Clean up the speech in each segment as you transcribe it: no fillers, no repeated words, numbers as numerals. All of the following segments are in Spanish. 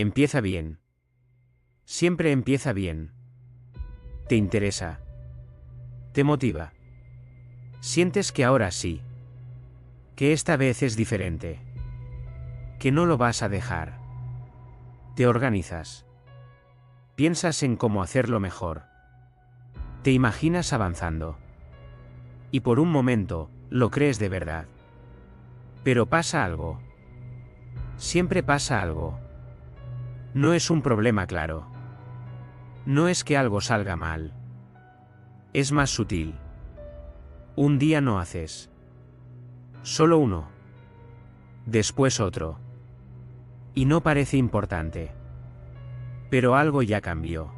Empieza bien. Siempre empieza bien. Te interesa. Te motiva. Sientes que ahora sí. Que esta vez es diferente. Que no lo vas a dejar. Te organizas. Piensas en cómo hacerlo mejor. Te imaginas avanzando. Y por un momento, lo crees de verdad. Pero pasa algo. Siempre pasa algo. No es un problema claro. No es que algo salga mal. Es más sutil. Un día no haces. Solo uno. Después otro. Y no parece importante. Pero algo ya cambió.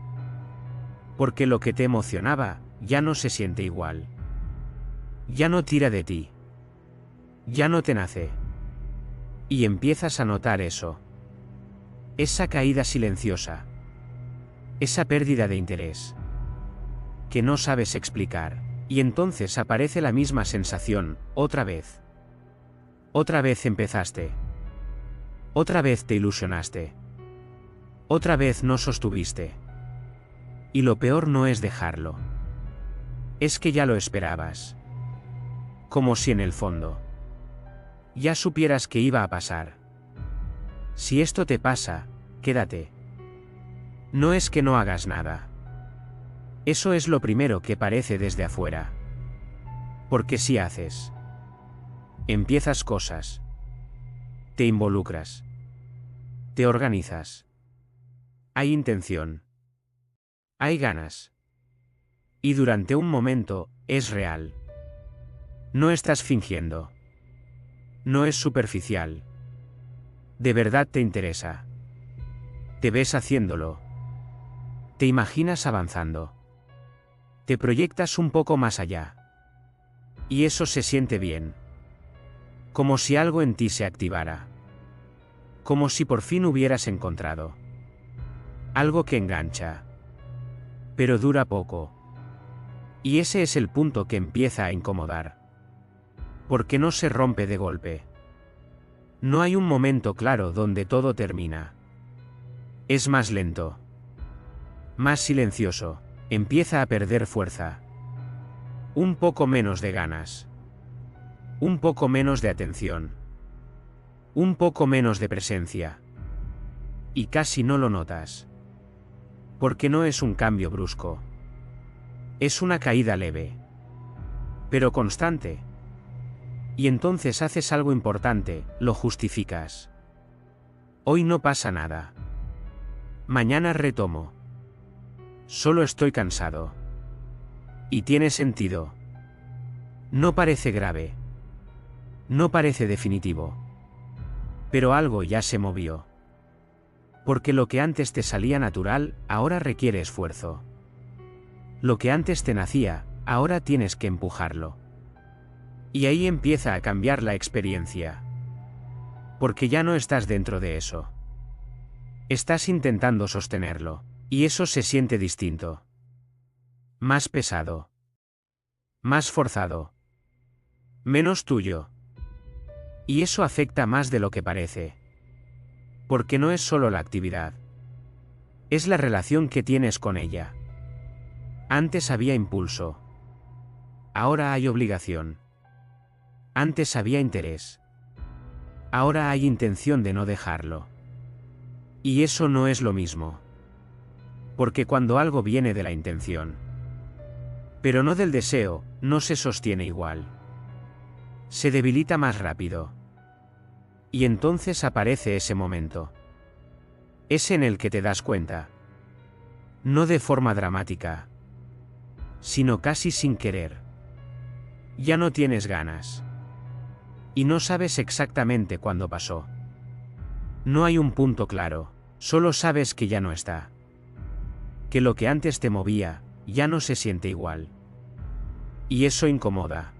Porque lo que te emocionaba, ya no se siente igual. Ya no tira de ti. Ya no te nace. Y empiezas a notar eso. Esa caída silenciosa. Esa pérdida de interés. Que no sabes explicar. Y entonces aparece la misma sensación, otra vez. Otra vez empezaste. Otra vez te ilusionaste. Otra vez no sostuviste. Y lo peor no es dejarlo. Es que ya lo esperabas. Como si en el fondo ya supieras que iba a pasar. Si esto te pasa, quédate. No es que no hagas nada. Eso es lo primero que parece desde afuera. Porque si haces. Empiezas cosas. Te involucras. Te organizas. Hay intención. Hay ganas. Y durante un momento, es real. No estás fingiendo. No es superficial. De verdad te interesa. Te ves haciéndolo. Te imaginas avanzando. Te proyectas un poco más allá. Y eso se siente bien. Como si algo en ti se activara. Como si por fin hubieras encontrado algo que engancha. Pero dura poco. Y ese es el punto que empieza a incomodar. Porque no se rompe de golpe. No hay un momento claro donde todo termina. Es más lento. Más silencioso. Empieza a perder fuerza. Un poco menos de ganas. Un poco menos de atención. Un poco menos de presencia. Y casi no lo notas. Porque no es un cambio brusco. Es una caída leve. Pero constante. Y entonces haces algo importante, lo justificas. Hoy no pasa nada. Mañana retomo. Solo estoy cansado. Y tiene sentido. No parece grave. No parece definitivo. Pero algo ya se movió. Porque lo que antes te salía natural, ahora requiere esfuerzo. Lo que antes te nacía, ahora tienes que empujarlo. Y ahí empieza a cambiar la experiencia. Porque ya no estás dentro de eso. Estás intentando sostenerlo. Y eso se siente distinto. Más pesado. Más forzado. Menos tuyo. Y eso afecta más de lo que parece. Porque no es solo la actividad. Es la relación que tienes con ella. Antes había impulso. Ahora hay obligación. Antes había interés. Ahora hay intención de no dejarlo. Y eso no es lo mismo. Porque cuando algo viene de la intención, pero no del deseo, no se sostiene igual. Se debilita más rápido. Y entonces aparece ese momento. Ese en el que te das cuenta. No de forma dramática. Sino casi sin querer. Ya no tienes ganas. Y no sabes exactamente cuándo pasó. No hay un punto claro, solo sabes que ya no está. Que lo que antes te movía, ya no se siente igual. Y eso incomoda.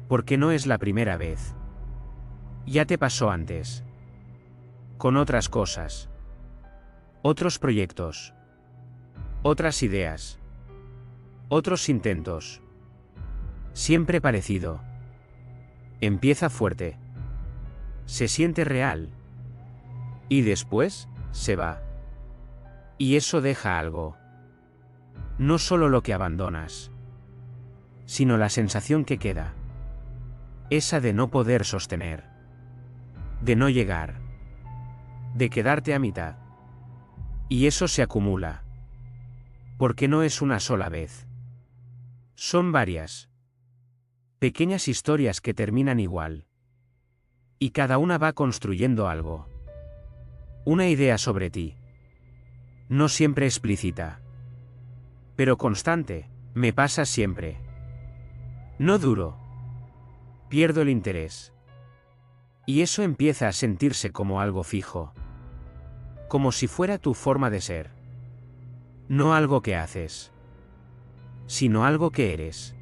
Porque no es la primera vez. Ya te pasó antes. Con otras cosas. Otros proyectos. Otras ideas. Otros intentos. Siempre parecido. Empieza fuerte. Se siente real. Y después, se va. Y eso deja algo. No solo lo que abandonas, sino la sensación que queda. Esa de no poder sostener. De no llegar. De quedarte a mitad. Y eso se acumula. Porque no es una sola vez. Son varias. Pequeñas historias que terminan igual. Y cada una va construyendo algo. Una idea sobre ti. No siempre explícita. Pero constante, me pasa siempre. No duro. Pierdo el interés. Y eso empieza a sentirse como algo fijo. Como si fuera tu forma de ser. No algo que haces. Sino algo que eres.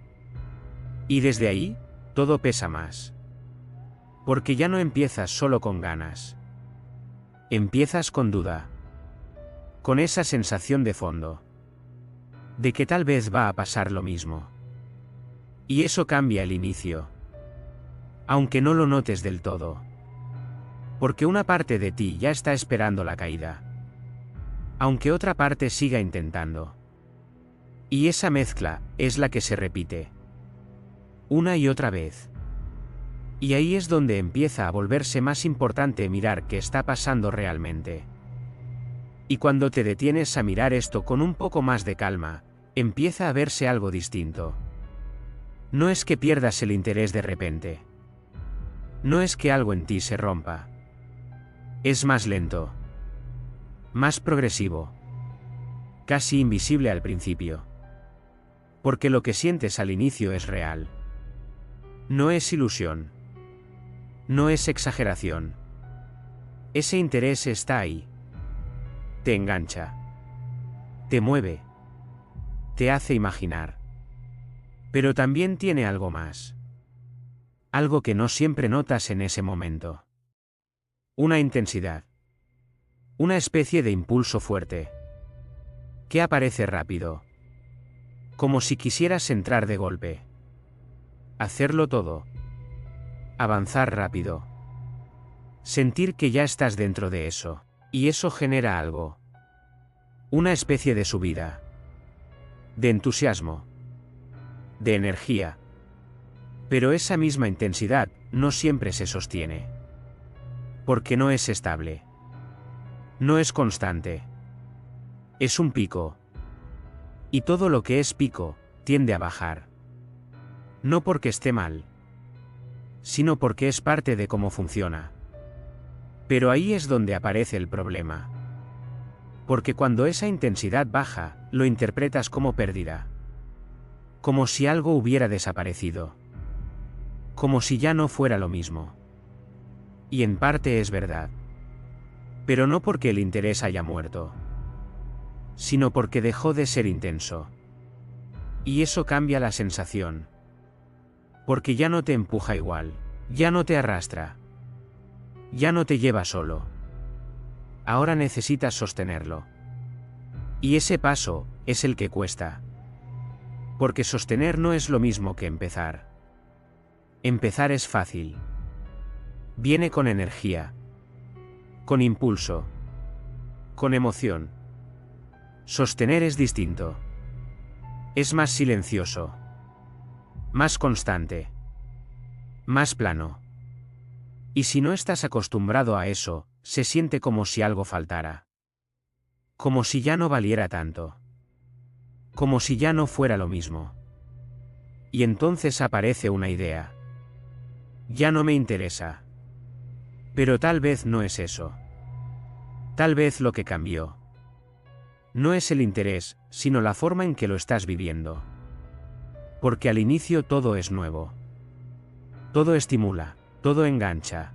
Y desde ahí, todo pesa más. Porque ya no empiezas solo con ganas. Empiezas con duda. Con esa sensación de fondo. De que tal vez va a pasar lo mismo. Y eso cambia el inicio. Aunque no lo notes del todo. Porque una parte de ti ya está esperando la caída. Aunque otra parte siga intentando. Y esa mezcla es la que se repite. Una y otra vez. Y ahí es donde empieza a volverse más importante mirar qué está pasando realmente. Y cuando te detienes a mirar esto con un poco más de calma, empieza a verse algo distinto. No es que pierdas el interés de repente. No es que algo en ti se rompa. Es más lento. Más progresivo. Casi invisible al principio. Porque lo que sientes al inicio es real. No es ilusión. No es exageración. Ese interés está ahí. Te engancha. Te mueve. Te hace imaginar. Pero también tiene algo más. Algo que no siempre notas en ese momento. Una intensidad. Una especie de impulso fuerte. Que aparece rápido. Como si quisieras entrar de golpe. Hacerlo todo. Avanzar rápido. Sentir que ya estás dentro de eso. Y eso genera algo. Una especie de subida. De entusiasmo. De energía. Pero esa misma intensidad no siempre se sostiene. Porque no es estable. No es constante. Es un pico. Y todo lo que es pico, tiende a bajar. No porque esté mal. Sino porque es parte de cómo funciona. Pero ahí es donde aparece el problema. Porque cuando esa intensidad baja, lo interpretas como pérdida. Como si algo hubiera desaparecido. Como si ya no fuera lo mismo. Y en parte es verdad. Pero no porque el interés haya muerto. Sino porque dejó de ser intenso. Y eso cambia la sensación. Porque ya no te empuja igual. Ya no te arrastra. Ya no te lleva solo. Ahora necesitas sostenerlo. Y ese paso es el que cuesta. Porque sostener no es lo mismo que empezar. Empezar es fácil. Viene con energía. Con impulso. Con emoción. Sostener es distinto. Es más silencioso. Más constante. Más plano. Y si no estás acostumbrado a eso, se siente como si algo faltara. Como si ya no valiera tanto. Como si ya no fuera lo mismo. Y entonces aparece una idea. Ya no me interesa. Pero tal vez no es eso. Tal vez lo que cambió. No es el interés, sino la forma en que lo estás viviendo. Porque al inicio todo es nuevo. Todo estimula, todo engancha.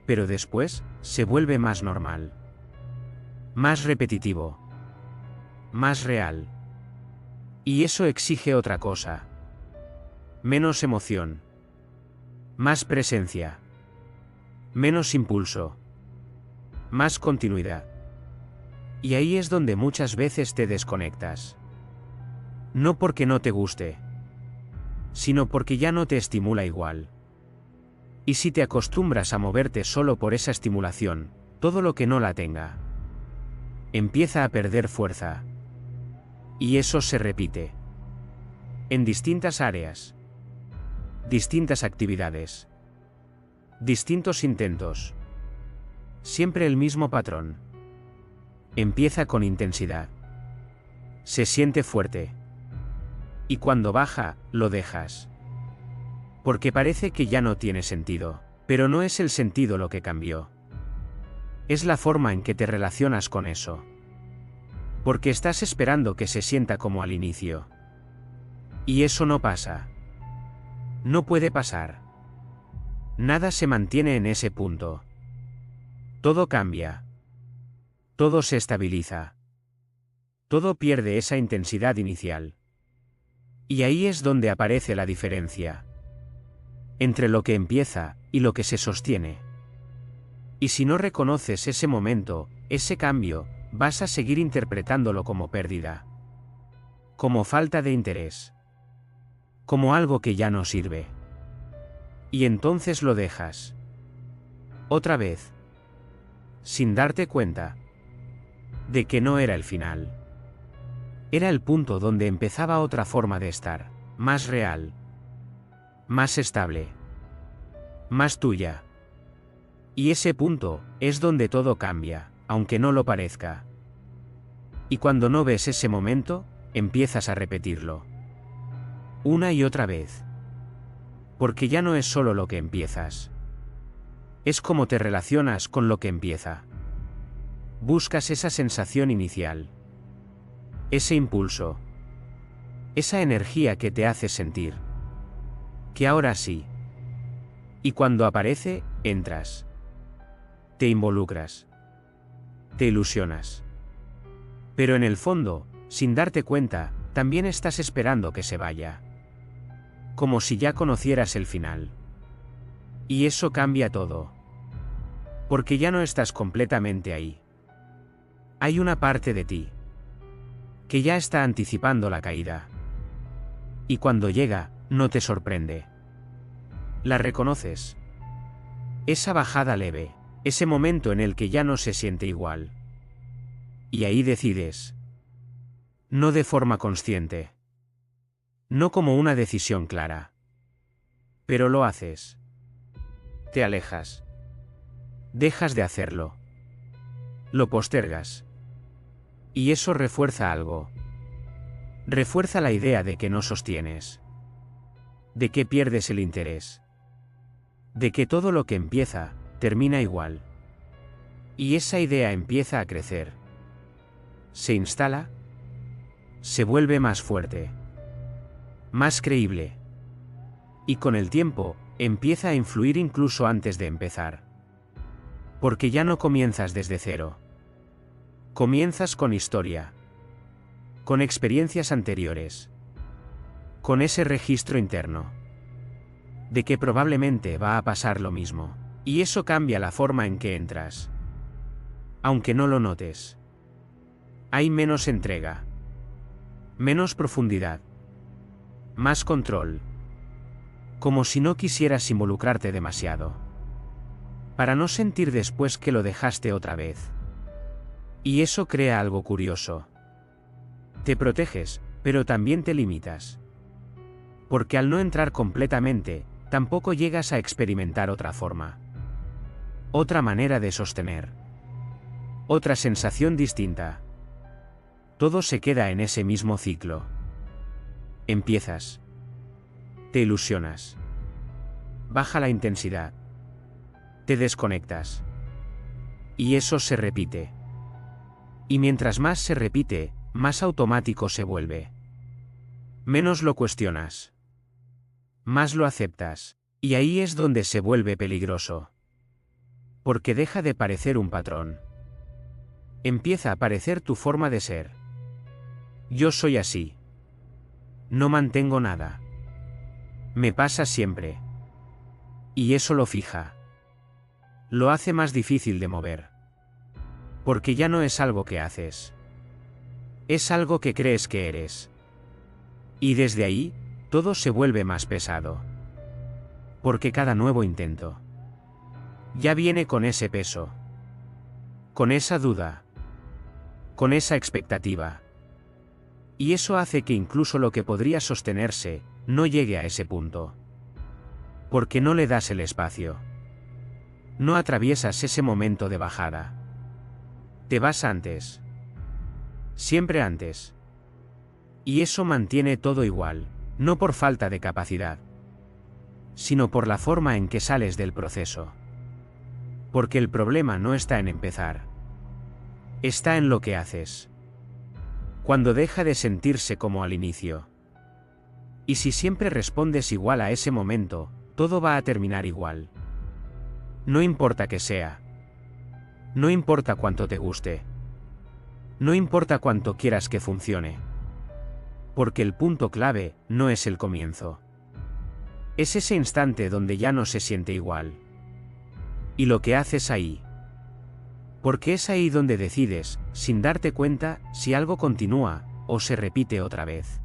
Pero después, se vuelve más normal. Más repetitivo. Más real. Y eso exige otra cosa. Menos emoción. Más presencia. Menos impulso. Más continuidad. Y ahí es donde muchas veces te desconectas. No porque no te guste, sino porque ya no te estimula igual. Y si te acostumbras a moverte solo por esa estimulación, Todo lo que no la tenga empieza a perder fuerza. Y eso se repite en distintas áreas, distintas actividades, distintos intentos. Siempre el mismo patrón. Empieza con intensidad. Se siente fuerte. Y cuando baja, lo dejas. Porque parece que ya no tiene sentido. Pero no es el sentido lo que cambió. Es la forma en que te relacionas con eso. Porque estás esperando que se sienta como al inicio. Y eso no pasa. No puede pasar. Nada se mantiene en ese punto. Todo cambia. Todo se estabiliza. Todo pierde esa intensidad inicial. Y ahí es donde aparece la diferencia entre lo que empieza y lo que se sostiene. Y si no reconoces ese momento, ese cambio, vas a seguir interpretándolo como pérdida, como falta de interés, como algo que ya no sirve. Y entonces lo dejas. Otra vez. Sin darte cuenta de que no era el final. Era el punto donde empezaba otra forma de estar, más real, más estable, más tuya. Y ese punto es donde todo cambia, aunque no lo parezca. Y cuando no ves ese momento, empiezas a repetirlo. Una y otra vez. Porque ya no es solo lo que empiezas. Es como te relacionas con lo que empieza. Buscas esa sensación inicial. Ese impulso. Esa energía que te hace sentir que ahora sí. Y cuando aparece, entras. Te involucras. Te ilusionas. Pero en el fondo, sin darte cuenta, también estás esperando que se vaya. Como si ya conocieras el final. Y eso cambia todo. Porque ya no estás completamente ahí. Hay una parte de ti que ya está anticipando la caída. Y cuando llega, no te sorprende. La reconoces. Esa bajada leve, ese momento en el que ya no se siente igual. Y ahí decides. No de forma consciente. No como una decisión clara. Pero lo haces. Te alejas. Dejas de hacerlo. Lo postergas. Y eso refuerza algo. Refuerza la idea de que no sostienes. De que pierdes el interés. De que todo lo que empieza, termina igual. Y esa idea empieza a crecer. Se instala. Se vuelve más fuerte. Más creíble. Y con el tiempo, empieza a influir incluso antes de empezar. Porque ya no comienzas desde cero. Comienzas con historia. Con experiencias anteriores. Con ese registro interno. De que probablemente va a pasar lo mismo. Y eso cambia la forma en que entras. Aunque no lo notes. Hay menos entrega. Menos profundidad. Más control. Como si no quisieras involucrarte demasiado. Para no sentir después que lo dejaste otra vez. Y eso crea algo curioso. Te proteges, pero también te limitas. Porque al no entrar completamente, tampoco llegas a experimentar otra forma. Otra manera de sostener. Otra sensación distinta. Todo se queda en ese mismo ciclo. Empiezas. Te ilusionas. Baja la intensidad. Te desconectas. Y eso se repite. Y mientras más se repite, más automático se vuelve. Menos lo cuestionas. Más lo aceptas. Y ahí es donde se vuelve peligroso. Porque deja de parecer un patrón. Empieza a parecer tu forma de ser. Yo soy así. No mantengo nada. Me pasa siempre. Y eso lo fija. Lo hace más difícil de mover. Porque ya no es algo que haces. Es algo que crees que eres. Y desde ahí, todo se vuelve más pesado. Porque cada nuevo intento ya viene con ese peso. con esa duda, con esa expectativa. Y eso hace que incluso lo que podría sostenerse, no llegue a ese punto. Porque no le das el espacio. No atraviesas ese momento de bajada. Te vas antes. Siempre antes. Y eso mantiene todo igual, no por falta de capacidad, sino por la forma en que sales del proceso. Porque el problema no está en empezar. Está en lo que haces. Cuando deja de sentirse como al inicio. Y si siempre respondes igual a ese momento, todo va a terminar igual. No importa que sea. No importa cuánto te guste. No importa cuánto quieras que funcione. Porque el punto clave no es el comienzo. Es ese instante donde ya no se siente igual. Y lo que haces ahí. Porque es ahí donde decides, sin darte cuenta, si algo continúa, o se repite otra vez.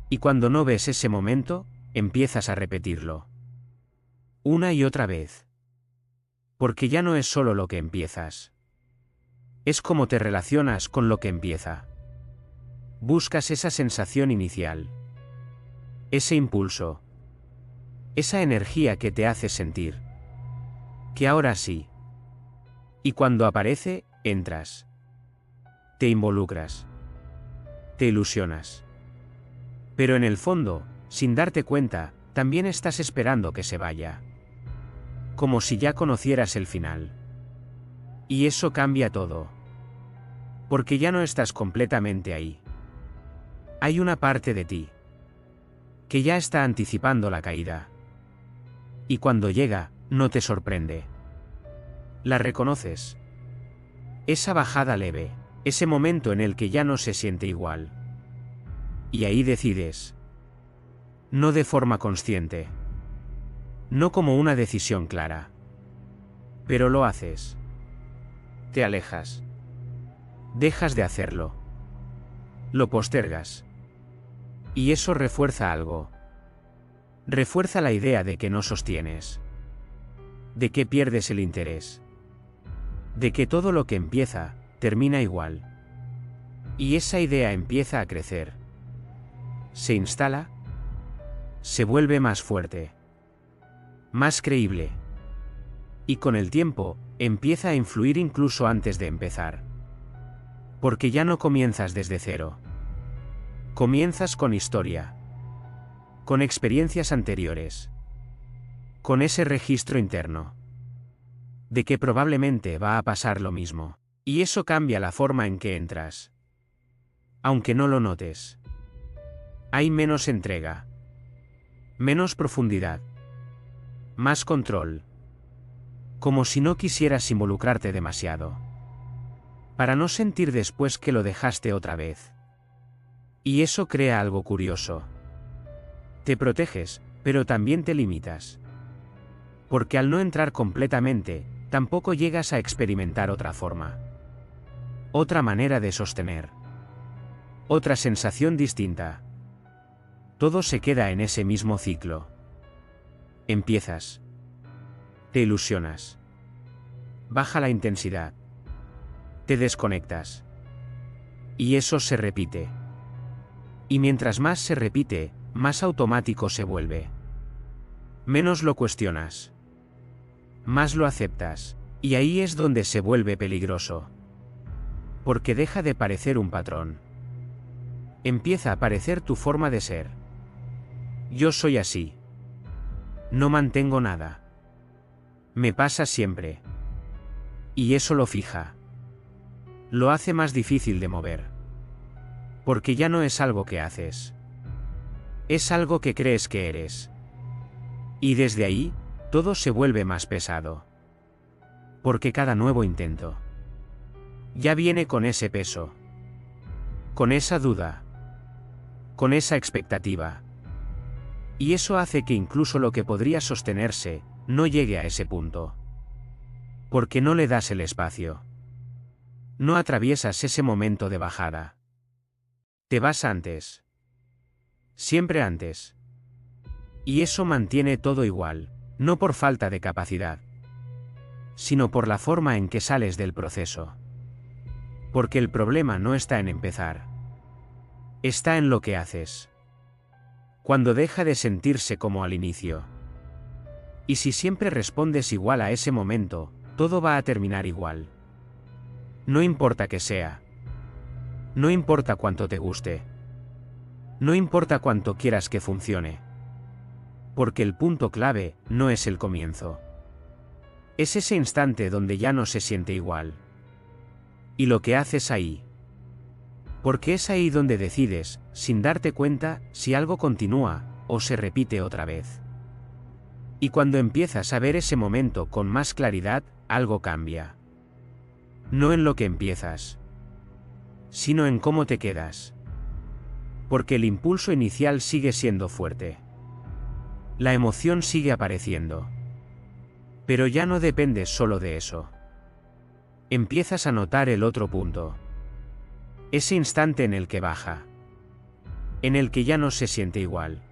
Y cuando no ves ese momento, empiezas a repetirlo. Una y otra vez. Porque ya no es solo lo que empiezas. Es como te relacionas con lo que empieza. Buscas esa sensación inicial. Ese impulso. Esa energía que te hace sentir. Que ahora sí. Y cuando aparece, entras. Te involucras. Te ilusionas. Pero en el fondo, sin darte cuenta, también estás esperando que se vaya. Como si ya conocieras el final. Y eso cambia todo. Porque ya no estás completamente ahí. Hay una parte de ti que ya está anticipando la caída. Y cuando llega, no te sorprende. La reconoces. Esa bajada leve, ese momento en el que ya no se siente igual. Y ahí decides. No de forma consciente. No como una decisión clara. Pero lo haces. Te alejas. Dejas de hacerlo. Lo postergas. Y eso refuerza algo. Refuerza la idea de que no sostienes. De que pierdes el interés. De que todo lo que empieza, termina igual. Y esa idea empieza a crecer. Se instala. Se vuelve más fuerte. Más creíble. Y con el tiempo, empieza a influir incluso antes de empezar. Porque ya no comienzas desde cero. Comienzas con historia. Con experiencias anteriores. Con ese registro interno. De que probablemente va a pasar lo mismo. Y eso cambia la forma en que entras. Aunque no lo notes. Hay menos entrega. Menos profundidad. Más control. Como si no quisieras involucrarte demasiado. Para no sentir después que lo dejaste otra vez. Y eso crea algo curioso. Te proteges, pero también te limitas. Porque al no entrar completamente, tampoco llegas a experimentar otra forma. Otra manera de sostener. Otra sensación distinta. Todo se queda en ese mismo ciclo. Empiezas. Te ilusionas. Baja la intensidad. Te desconectas. Y eso se repite. Y mientras más se repite, más automático se vuelve. Menos lo cuestionas. Más lo aceptas. Y ahí es donde se vuelve peligroso. Porque deja de parecer un patrón. Empieza a parecer tu forma de ser. Yo soy así. No mantengo nada. Me pasa siempre. Y eso lo fija. Lo hace más difícil de mover. Porque ya no es algo que haces. Es algo que crees que eres. Y desde ahí, todo se vuelve más pesado. Porque cada nuevo intento ya viene con ese peso. Con esa duda. Con esa expectativa. Y eso hace que incluso lo que podría sostenerse, no llegue a ese punto. Porque no le das el espacio. No atraviesas ese momento de bajada. Te vas antes. Siempre antes. Y eso mantiene todo igual, no por falta de capacidad, sino por la forma en que sales del proceso. Porque el problema no está en empezar. Está en lo que haces. Cuando deja de sentirse como al inicio. Y si siempre respondes igual a ese momento, todo va a terminar igual. No importa qué sea. No importa cuánto te guste. No importa cuánto quieras que funcione. Porque el punto clave no es el comienzo. Es ese instante donde ya no se siente igual. Y lo que haces ahí. Porque es ahí donde decides, sin darte cuenta, si algo continúa o se repite otra vez. Y cuando empiezas a ver ese momento con más claridad, algo cambia. No en lo que empiezas, sino en cómo te quedas. Porque el impulso inicial sigue siendo fuerte. La emoción sigue apareciendo. Pero ya no dependes solo de eso. Empiezas a notar el otro punto. Ese instante en el que baja. En el que ya no se siente igual.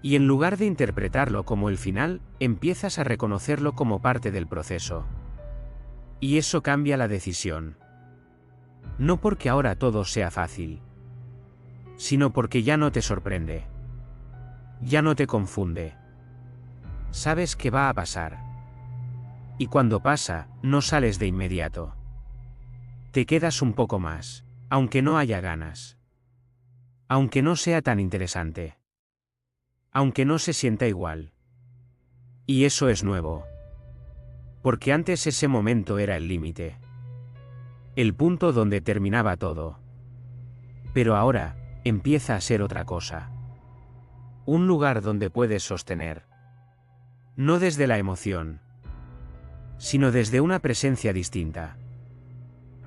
Y en lugar de interpretarlo como el final, empiezas a reconocerlo como parte del proceso. Y eso cambia la decisión. No porque ahora todo sea fácil, sino porque ya no te sorprende. Ya no te confunde. Sabes que va a pasar. Y cuando pasa, no sales de inmediato. Te quedas un poco más, aunque no haya ganas. Aunque no sea tan interesante. Aunque no se sienta igual. Y eso es nuevo. Porque antes ese momento era el límite. El punto donde terminaba todo. Pero ahora, empieza a ser otra cosa. Un lugar donde puedes sostener. No desde la emoción, sino desde una presencia distinta.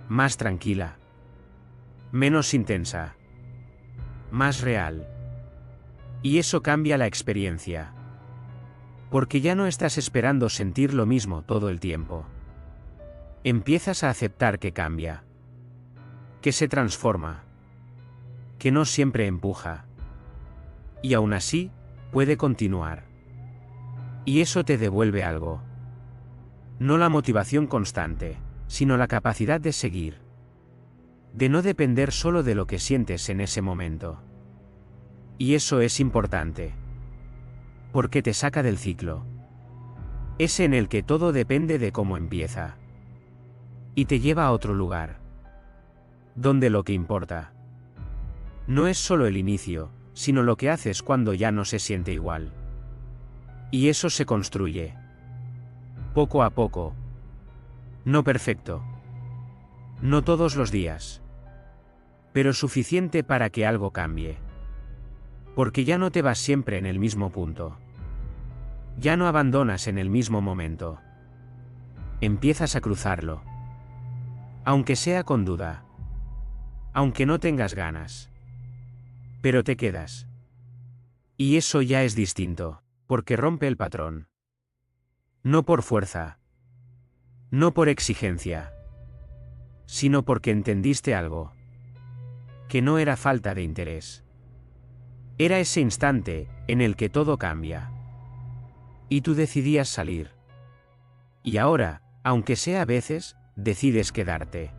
Más tranquila. Menos intensa. Más real. Y eso cambia la experiencia. Porque ya no estás esperando sentir lo mismo todo el tiempo. Empiezas a aceptar que cambia. Que se transforma. Que no siempre empuja. Y aún así, puede continuar. Y eso te devuelve algo. No la motivación constante, sino la capacidad de seguir. De no depender solo de lo que sientes en ese momento. Y eso es importante. Porque te saca del ciclo. Ese en el que todo depende de cómo empieza. Y te lleva a otro lugar. Donde lo que importa no es solo el inicio, sino lo que haces cuando ya no se siente igual. Y eso se construye. Poco a poco. No perfecto. No todos los días. Pero suficiente para que algo cambie. Porque ya no te vas siempre en el mismo punto. Ya no abandonas en el mismo momento. Empiezas a cruzarlo. Aunque sea con duda. Aunque no tengas ganas. Pero te quedas. Y eso ya es distinto, porque rompe el patrón. No por fuerza. No por exigencia. Sino porque entendiste algo. Que no era falta de interés. Era ese instante en el que todo cambia. Y tú decidías salir. Y ahora, aunque sea a veces, decides quedarte.